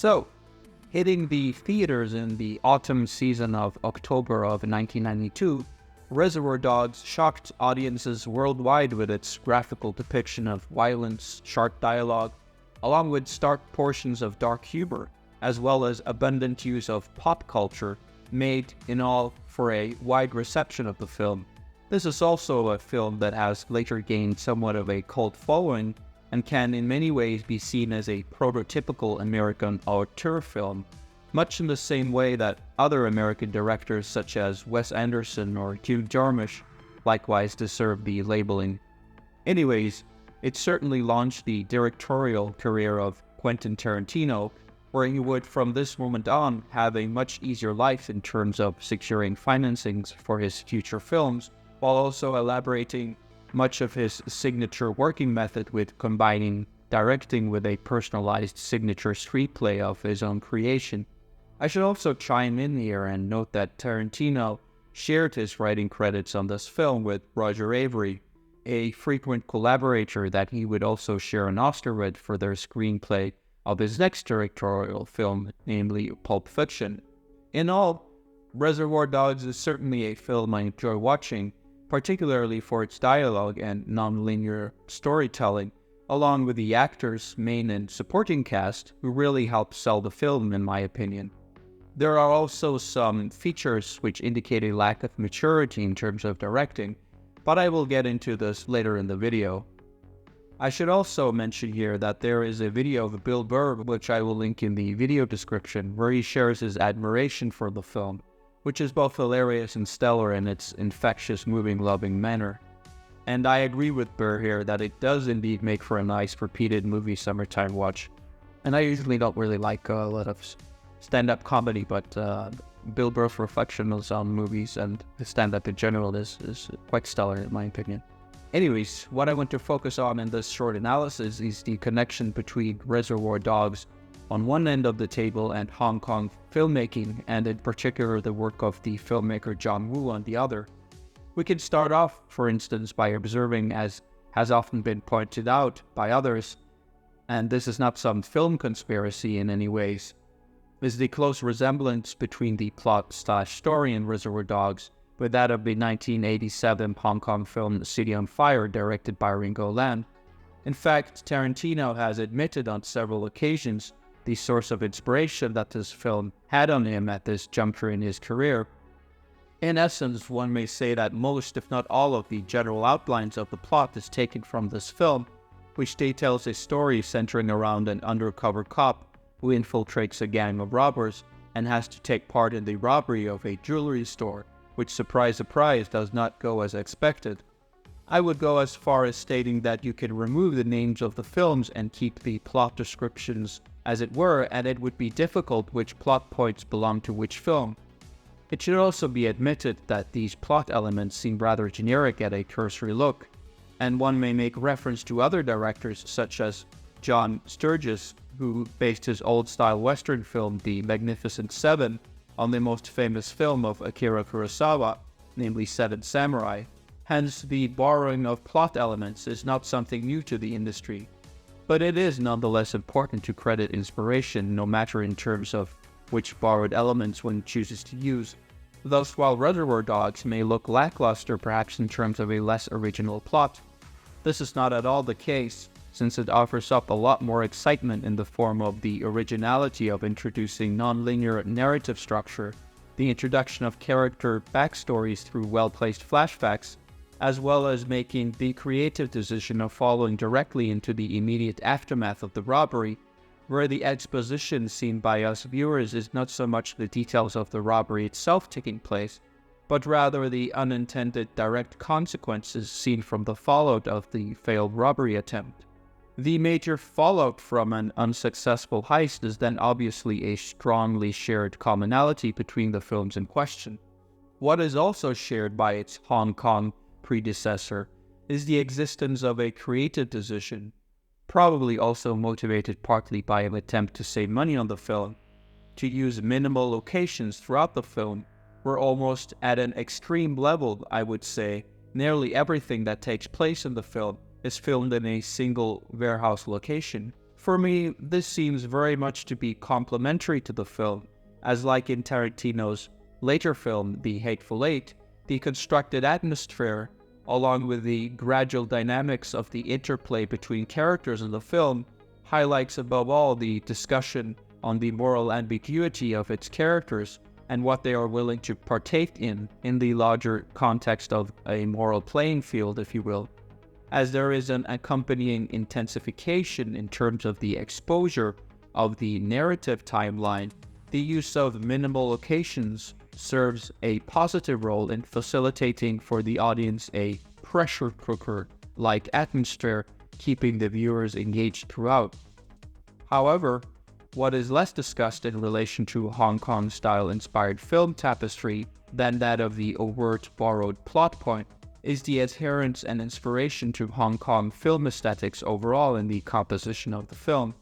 So, hitting the theaters in the autumn season of October of 1992, Reservoir Dogs shocked audiences worldwide with its graphical depiction of violence, sharp dialogue, along with stark portions of dark humor, as well as abundant use of pop culture, made in all for a wide reception of the film. This is also a film that has later gained somewhat of a cult following and can in many ways be seen as a prototypical American auteur film, much in the same way that other American directors such as Wes Anderson or Hugh Jarmusch likewise deserve the labeling. Anyways, it certainly launched the directorial career of Quentin Tarantino, where he would from this moment on have a much easier life in terms of securing financings for his future films, while also elaborating much of his signature working method with combining directing with a personalized signature screenplay of his own creation. I should also chime in here and note that Tarantino shared his writing credits on this film with Roger Avary, a frequent collaborator that he would also share an Oscar with for their screenplay of his next directorial film, namely Pulp Fiction. In all, Reservoir Dogs is certainly a film I enjoy watching, particularly for its dialogue and non-linear storytelling, along with the actors, main and supporting cast, who really help sell the film in my opinion. There are also some features which indicate a lack of maturity in terms of directing, but I will get into this later in the video. I should also mention here that there is a video of Bill Burr, which I will link in the video description, where he shares his admiration for the film, which is both hilarious and stellar in its infectious, moving, loving manner. And I agree with Burr here that it does indeed make for a nice, repeated movie summertime watch. And I usually don't really like a lot of stand-up comedy, but Bill Burr's reflections on movies and his stand-up in general is quite stellar in my opinion. Anyways, what I want to focus on in this short analysis is the connection between Reservoir Dogs on one end of the table and Hong Kong filmmaking, and in particular the work of the filmmaker John Woo on the other. We can start off, for instance, by observing, as has often been pointed out by others, and this is not some film conspiracy in any ways, is the close resemblance between the plot/story in Reservoir Dogs with that of the 1987 Hong Kong film City on Fire, directed by Ringo Lam. In fact, Tarantino has admitted on several occasions the source of inspiration that this film had on him at this juncture in his career. In essence, one may say that most, if not all, of the general outlines of the plot is taken from this film, which details a story centering around an undercover cop who infiltrates a gang of robbers and has to take part in the robbery of a jewelry store, which, surprise, surprise, does not go as expected. I would go as far as stating that you can remove the names of the films and keep the plot descriptions as it were, and it would be difficult which plot points belong to which film. It should also be admitted that these plot elements seem rather generic at a cursory look, and one may make reference to other directors such as John Sturges, who based his old-style Western film The Magnificent Seven on the most famous film of Akira Kurosawa, namely Seven Samurai. Hence, the borrowing of plot elements is not something new to the industry, but it is nonetheless important to credit inspiration, no matter in terms of which borrowed elements one chooses to use. Thus, while Reservoir Dogs may look lackluster perhaps in terms of a less original plot, this is not at all the case, since it offers up a lot more excitement in the form of the originality of introducing non-linear narrative structure, the introduction of character backstories through well-placed flashbacks, as well as making the creative decision of following directly into the immediate aftermath of the robbery, where the exposition seen by us viewers is not so much the details of the robbery itself taking place, but rather the unintended direct consequences seen from the fallout of the failed robbery attempt. The major fallout from an unsuccessful heist is then obviously a strongly shared commonality between the films in question. What is also shared by its Hong Kong predecessor is the existence of a creative decision, probably also motivated partly by an attempt to save money on the film, to use minimal locations throughout the film, where almost at an extreme level, I would say, nearly everything that takes place in the film is filmed in a single warehouse location. For me, this seems very much to be complementary to the film, as like in Tarantino's later film, The Hateful Eight, the constructed atmosphere, along with the gradual dynamics of the interplay between characters in the film, highlights above all the discussion on the moral ambiguity of its characters and what they are willing to partake in the larger context of a moral playing field, if you will, as there is an accompanying intensification in terms of the exposure of the narrative timeline. The use of minimal locations serves a positive role in facilitating for the audience a pressure cooker-like atmosphere, keeping the viewers engaged throughout. However, what is less discussed in relation to Hong Kong-style inspired film tapestry than that of the overt borrowed plot point is the adherence and inspiration to Hong Kong film aesthetics overall in the composition of the film.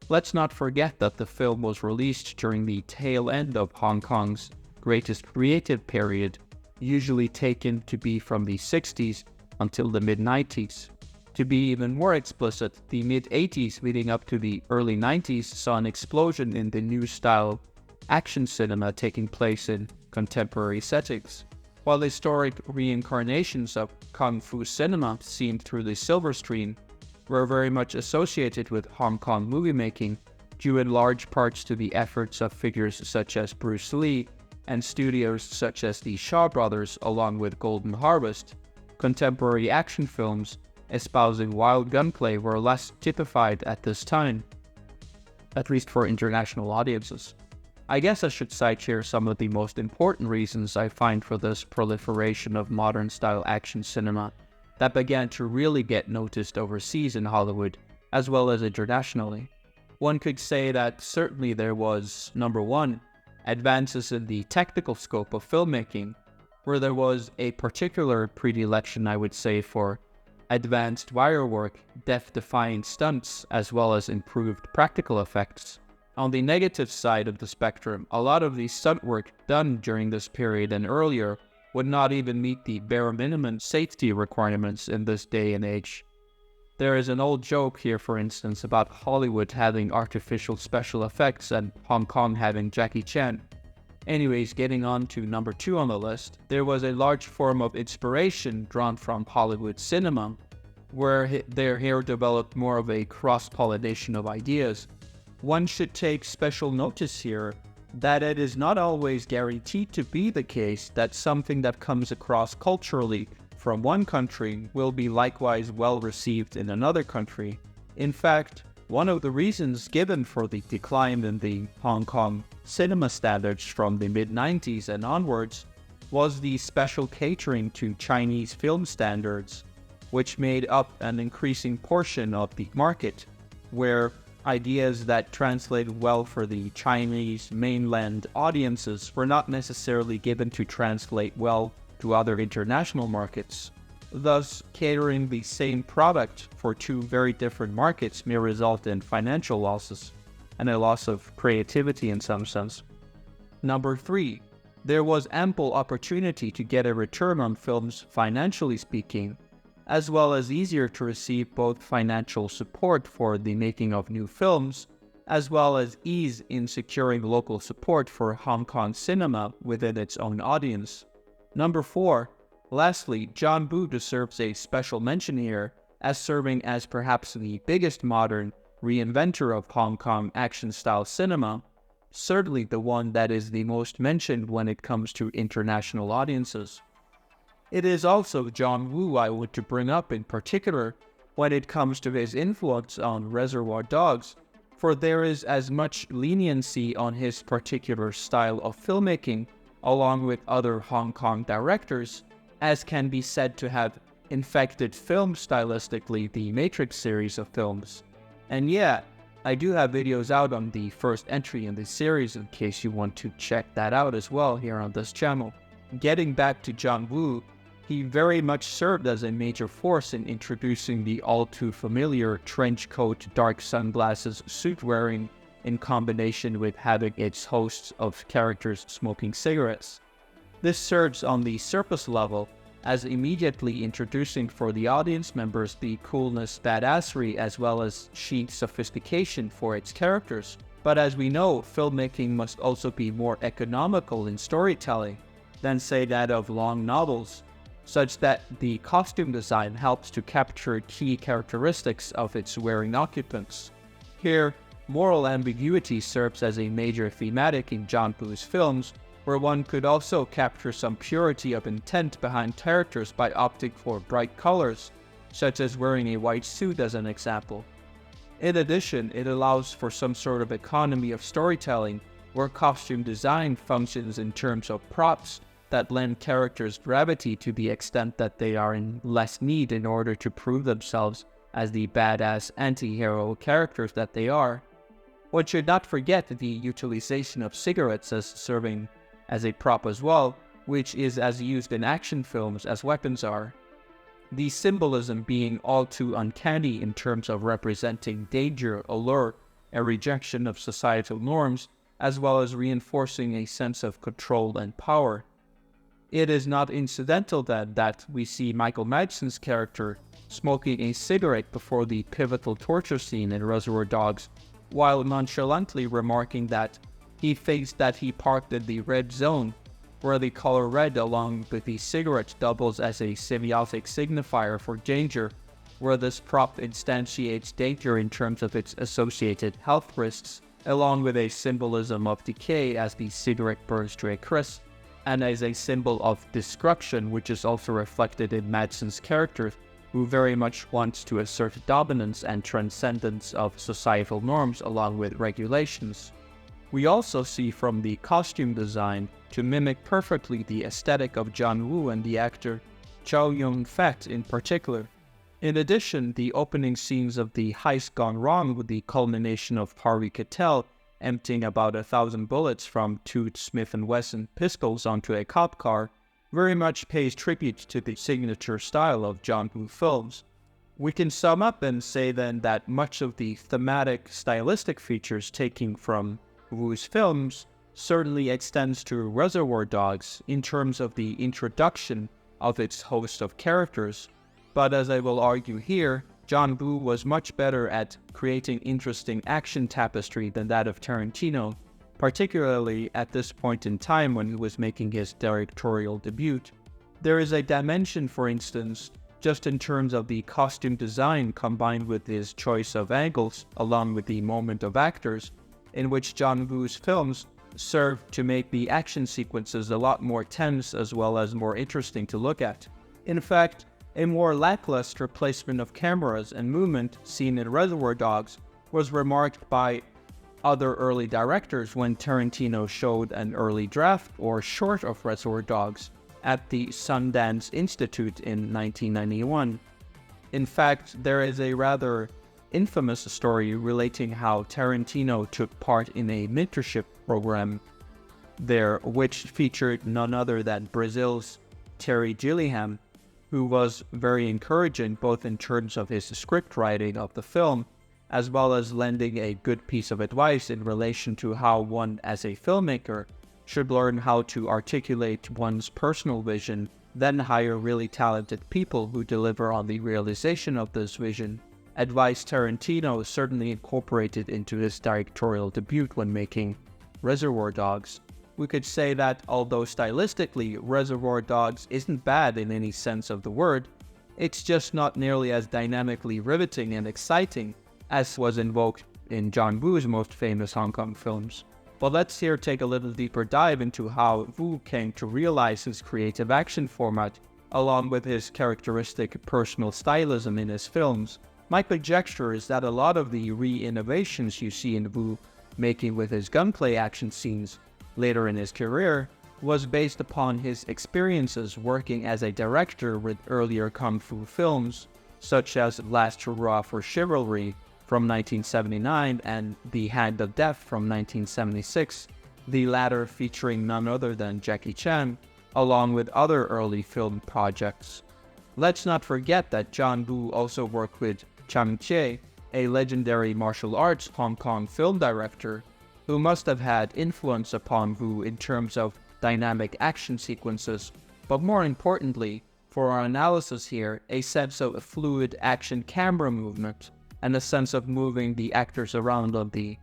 Let's not forget that the film was released during the tail end of Hong Kong's greatest creative period, usually taken to be from the 60s until the mid-90s. To be even more explicit, the mid-80s leading up to the early 90s saw an explosion in the new style action cinema taking place in contemporary settings, while historic reincarnations of kung fu cinema seen through the silver screen were very much associated with Hong Kong movie making, due in large parts to the efforts of figures such as Bruce Lee and studios such as the Shaw Brothers along with Golden Harvest. Contemporary action films espousing wild gunplay were less typified at this time, at least for international audiences. I guess I should cite here some of the most important reasons I find for this proliferation of modern-style action cinema that began to really get noticed overseas in Hollywood, as well as internationally. One could say that certainly there was, number one, advances in the technical scope of filmmaking, where there was a particular predilection, I would say, for advanced wire work, death-defying stunts, as well as improved practical effects. On the negative side of the spectrum, a lot of the stunt work done during this period and earlier would not even meet the bare minimum safety requirements in this day and age. There is an old joke here, for instance, about Hollywood having artificial special effects and Hong Kong having Jackie Chan. Anyways, getting on to number 2 on the list, there was a large form of inspiration drawn from Hollywood cinema, where there here developed more of a cross-pollination of ideas. One should take special notice here that it is not always guaranteed to be the case that something that comes across culturally from one country will be likewise well received in another country. In fact, one of the reasons given for the decline in the Hong Kong cinema standards from the mid-90s and onwards was the special catering to Chinese film standards, which made up an increasing portion of the market, where ideas that translated well for the Chinese mainland audiences were not necessarily given to translate well to other international markets. Thus, catering the same product for two very different markets may result in financial losses and a loss of creativity in some sense. Number 3, there was ample opportunity to get a return on films financially speaking, as well as easier to receive both financial support for the making of new films, as well as ease in securing local support for Hong Kong cinema within its own audience. Number 4, lastly, John Woo deserves a special mention here as serving as perhaps the biggest modern reinventor of Hong Kong action-style cinema, certainly the one that is the most mentioned when it comes to international audiences. It is also John Woo I want to bring up in particular when it comes to his influence on Reservoir Dogs, for there is as much leniency on his particular style of filmmaking, along with other Hong Kong directors, as can be said to have infected film stylistically the Matrix series of films. And yeah, I do have videos out on the first entry in the series in case you want to check that out as well here on this channel. Getting back to John Woo, he very much served as a major force in introducing the all-too-familiar trench coat, dark sunglasses, suit wearing, in combination with having its hosts of characters smoking cigarettes. This serves on the surface level as immediately introducing for the audience members the coolness, badassery, as well as chic sophistication for its characters. But as we know, filmmaking must also be more economical in storytelling than, say, that of long novels, such that the costume design helps to capture key characteristics of its wearing occupants. Here, moral ambiguity serves as a major thematic in John Woo's films, where one could also capture some purity of intent behind characters by opting for bright colors, such as wearing a white suit as an example. In addition, it allows for some sort of economy of storytelling, where costume design functions in terms of props that lend characters gravity to the extent that they are in less need in order to prove themselves as the badass anti-hero characters that they are. One should not forget the utilization of cigarettes as serving as a prop as well, which is as used in action films as weapons are. The symbolism being all too uncanny in terms of representing danger, allure, and rejection of societal norms, as well as reinforcing a sense of control and power. It is not incidental then that we see Michael Madsen's character smoking a cigarette before the pivotal torture scene in Reservoir Dogs, while nonchalantly remarking that he thinks that he parked in the red zone, where the color red along with the cigarette doubles as a semiotic signifier for danger, where this prop instantiates danger in terms of its associated health risks, along with a symbolism of decay as the cigarette burns to a crisp, and as a symbol of destruction, which is also reflected in Madsen's character, who very much wants to assert dominance and transcendence of societal norms along with regulations. We also see from the costume design to mimic perfectly the aesthetic of John Woo and the actor Chow Yun-fat in particular. In addition, the opening scenes of the heist gone wrong with the culmination of Harvey Keitel emptying about 1,000 bullets from two Smith & Wesson pistols onto a cop car very much pays tribute to the signature style of John Woo films. We can sum up and say then that much of the thematic, stylistic features taken from Woo's films certainly extends to Reservoir Dogs in terms of the introduction of its host of characters, but as I will argue here, John Woo was much better at creating interesting action tapestry than that of Tarantino, particularly at this point in time when he was making his directorial debut. There is a dimension, for instance, just in terms of the costume design combined with his choice of angles along with the moment of actors, in which John Woo's films serve to make the action sequences a lot more tense as well as more interesting to look at. In fact, a more lackluster placement of cameras and movement seen in Reservoir Dogs was remarked by other early directors when Tarantino showed an early draft or short of Reservoir Dogs at the Sundance Institute in 1991. In fact, there is a rather infamous story relating how Tarantino took part in a mentorship program there, which featured none other than Brazil's Terry Gilliam, who was very encouraging both in terms of his script writing of the film, as well as lending a good piece of advice in relation to how one as a filmmaker should learn how to articulate one's personal vision, then hire really talented people who deliver on the realization of this vision. Advice Tarantino certainly incorporated into his directorial debut when making Reservoir Dogs. We could say that although stylistically Reservoir Dogs isn't bad in any sense of the word, it's just not nearly as dynamically riveting and exciting as was invoked in John Woo's most famous Hong Kong films. But let's here take a little deeper dive into how Woo came to realize his creative action format, along with his characteristic personal stylism in his films. My conjecture is that a lot of the re-innovations you see in Woo making with his gunplay action scenes later in his career was based upon his experiences working as a director with earlier kung fu films, such as Last Hurrah for Chivalry from 1979 and The Hand of Death from 1976, the latter featuring none other than Jackie Chan, along with other early film projects. Let's not forget that John Woo also worked with Chang Chie, a legendary martial arts Hong Kong film director, who must have had influence upon Woo in terms of dynamic action sequences, but more importantly, for our analysis here, a sense of a fluid action camera movement and a sense of moving the actors around on the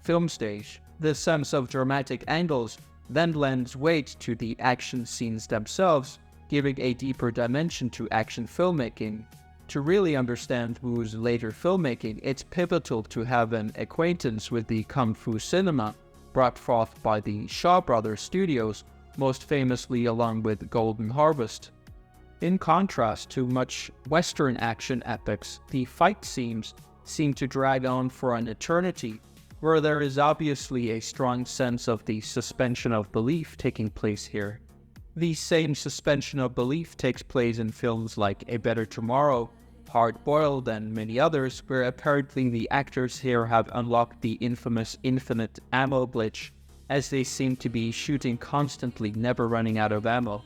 film stage. This sense of dramatic angles then lends weight to the action scenes themselves, giving a deeper dimension to action filmmaking. To really understand Wu's later filmmaking, it's pivotal to have an acquaintance with the kung fu cinema brought forth by the Shaw Brothers studios, most famously along with Golden Harvest. In contrast to much Western action epics, the fight scenes seem to drag on for an eternity, where there is obviously a strong sense of the suspension of belief taking place here. The same suspension of belief takes place in films like A Better Tomorrow, Hard Boiled, and many others, where apparently the actors here have unlocked the infamous infinite ammo glitch, as they seem to be shooting constantly, never running out of ammo.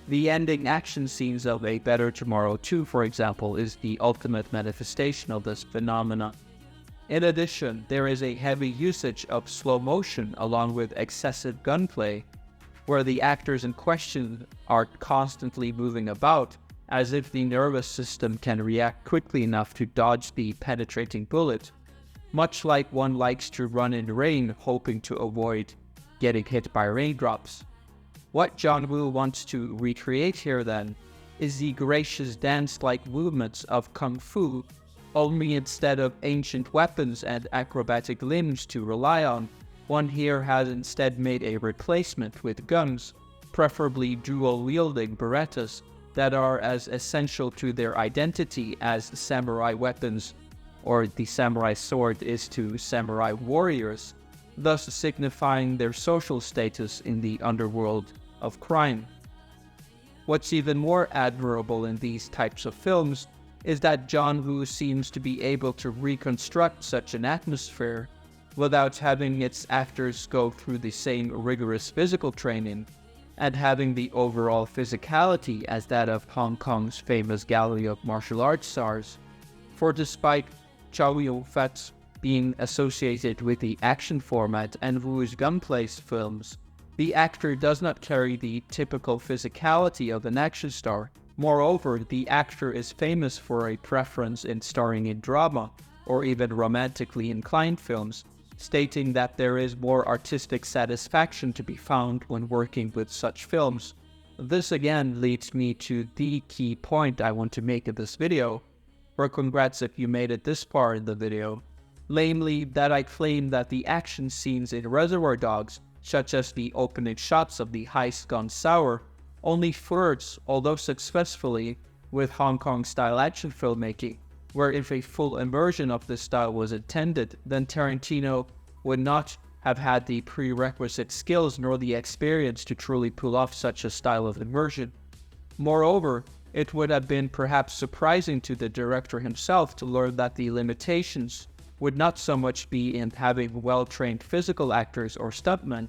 The ending action scenes of A Better Tomorrow 2, for example, is the ultimate manifestation of this phenomenon. In addition, there is a heavy usage of slow motion along with excessive gunplay, where the actors in question are constantly moving about, as if the nervous system can react quickly enough to dodge the penetrating bullet, much like one likes to run in rain hoping to avoid getting hit by raindrops. What John Woo wants to recreate here then is the gracious dance-like movements of kung fu, only instead of ancient weapons and acrobatic limbs to rely on, one here has instead made a replacement with guns, preferably dual-wielding Berettas, that are as essential to their identity as samurai weapons or the samurai sword is to samurai warriors, thus signifying their social status in the underworld of crime. What's even more admirable in these types of films is that John Woo seems to be able to reconstruct such an atmosphere without having its actors go through the same rigorous physical training and having the overall physicality as that of Hong Kong's famous gallery of martial arts stars. For despite Chow Yun-fat's being associated with the action format and Wu's gunplay films, the actor does not carry the typical physicality of an action star. Moreover, the actor is famous for a preference in starring in drama, or even romantically inclined films, stating that there is more artistic satisfaction to be found when working with such films. This again leads me to the key point I want to make in this video, or congrats if you made it this far in the video, namely that I claim that the action scenes in Reservoir Dogs, such as the opening shots of the heist gone sour, only flirts, although successfully, with Hong Kong-style action filmmaking, where if a full immersion of this style was intended, then Tarantino would not have had the prerequisite skills nor the experience to truly pull off such a style of immersion. Moreover, it would have been perhaps surprising to the director himself to learn that the limitations would not so much be in having well-trained physical actors or stuntmen.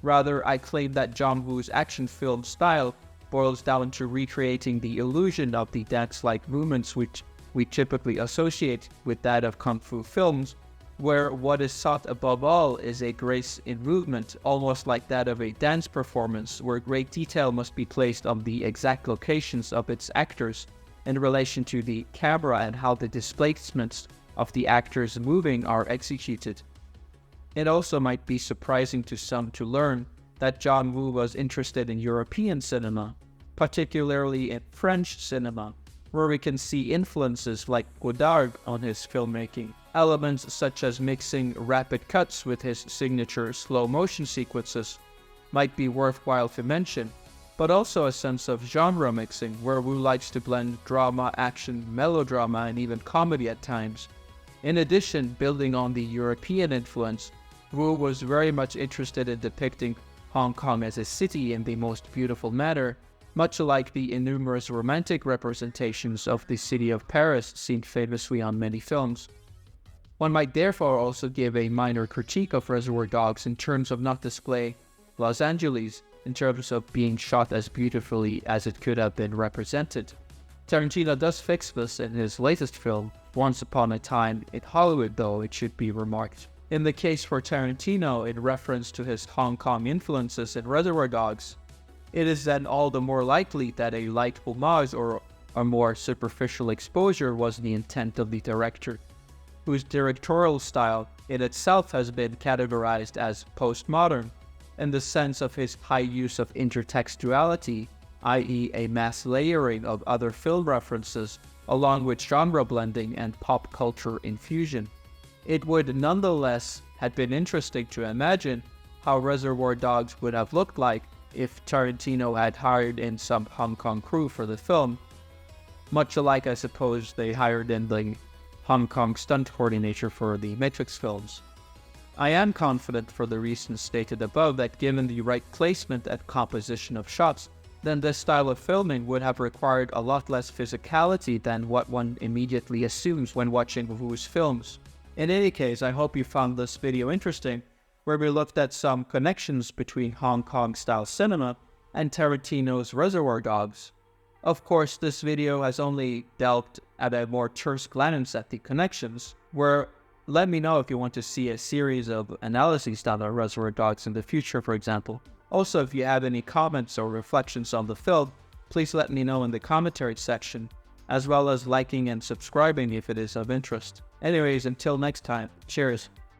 Rather, I claim that John Woo's action film style boils down to recreating the illusion of the dance-like movements which we typically associate with that of kung fu films, where what is sought above all is a grace in movement, almost like that of a dance performance, where great detail must be placed on the exact locations of its actors in relation to the camera and how the displacements of the actors moving are executed. It also might be surprising to some to learn that John Woo was interested in European cinema, particularly in French cinema, where we can see influences like Godard on his filmmaking, elements such as mixing rapid cuts with his signature slow motion sequences might be worthwhile to mention, but also a sense of genre mixing where Woo likes to blend drama, action, melodrama, and even comedy at times. In addition, building on the European influence, Woo was very much interested in depicting Hong Kong as a city in the most beautiful manner, much like the innumerous romantic representations of the city of Paris seen famously on many films. One might therefore also give a minor critique of Reservoir Dogs in terms of not display Los Angeles, in terms of being shot as beautifully as it could have been represented. Tarantino does fix this in his latest film, Once Upon a Time in Hollywood, though, it should be remarked. In the case for Tarantino, in reference to his Hong Kong influences in Reservoir Dogs, It is then all the more likely that a light homage or a more superficial exposure was the intent of the director, whose directorial style in itself has been categorized as postmodern, in the sense of his high use of intertextuality, i.e. a mass layering of other film references along with genre blending and pop culture infusion. It would nonetheless have been interesting to imagine how Reservoir Dogs would have looked like if Tarantino had hired in some Hong Kong crew for the film, much alike I suppose they hired in the Hong Kong stunt coordinator for the Matrix films. I am confident for the reasons stated above that given the right placement and composition of shots, then this style of filming would have required a lot less physicality than what one immediately assumes when watching Wu's films. In any case, I hope you found this video interesting, where we looked at some connections between Hong Kong-style cinema and Tarantino's Reservoir Dogs. Of course, this video has only delved at a more terse glance at the connections, where let me know if you want to see a series of analyses done on Reservoir Dogs in the future, for example. Also, if you have any comments or reflections on the film, please let me know in the commentary section, as well as liking and subscribing if it is of interest. Anyways, until next time, cheers.